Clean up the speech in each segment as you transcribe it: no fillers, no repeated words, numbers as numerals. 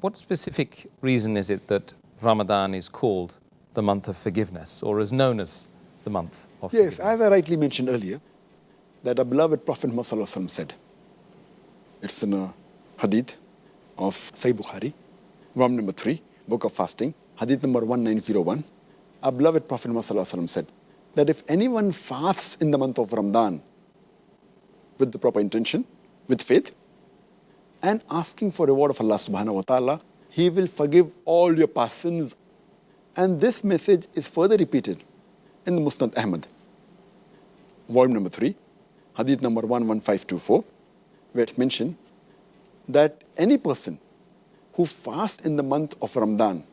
what specific reason is it that Ramadan is called the month of forgiveness, or is known as the month of forgiveness? Yes, as I rightly mentioned earlier, that our beloved Prophet Muhammad said, it's in a hadith of Sahih Bukhari, volume number 3, book of fasting, hadith number 1901. Our beloved Prophet Muhammad said that if anyone fasts in the month of Ramadan with the proper intention, with faith, and asking for reward of Allah subhanahu wa ta'ala, He will forgive all your past sins. And this message is further repeated in the Musnad Ahmad, volume number 3, hadith number 11524, where it's mentioned that any person who fasts in the month of Ramadan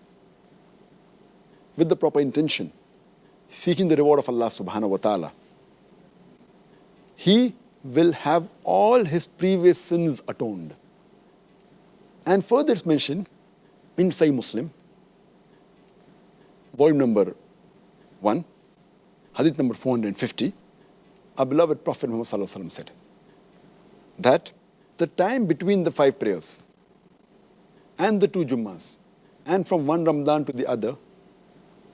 with the proper intention, seeking the reward of Allah subhanahu wa ta'ala, he will have all his previous sins atoned. And further it's mentioned in Sahih Muslim, volume number 1, hadith number 450, our beloved Prophet Muhammad said that the time between the 5 prayers and the 2 Jummas, and from one Ramadan to the other,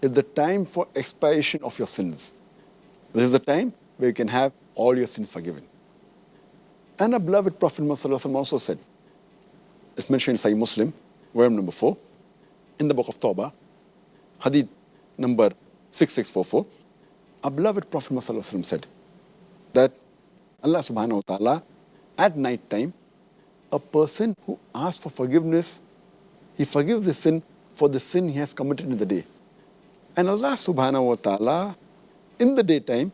is the time for expiation of your sins. This is the time where you can have all your sins forgiven. And our beloved Prophet Muhammad also said, it's mentioned in Sahih Muslim, volume number 4, in the book of Tawbah, hadith number 6644, our beloved Prophet Muhammad said that Allah subhanahu wa ta'ala, at night time, a person who asks for forgiveness, he forgives the sin for the sin he has committed in the day. And Allah subhanahu wa ta'ala, in the daytime,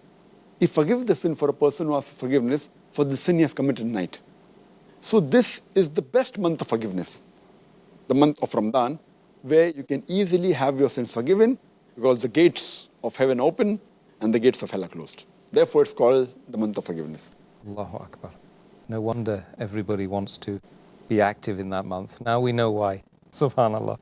He forgives the sin for a person who asks for forgiveness for the sin he has committed at night. So this is the best month of forgiveness, the month of Ramadan, where you can easily have your sins forgiven because the gates of heaven open and the gates of hell are closed. Therefore, it's called the month of forgiveness. Allahu Akbar. No wonder everybody wants to be active in that month. Now we know why. Subhanallah.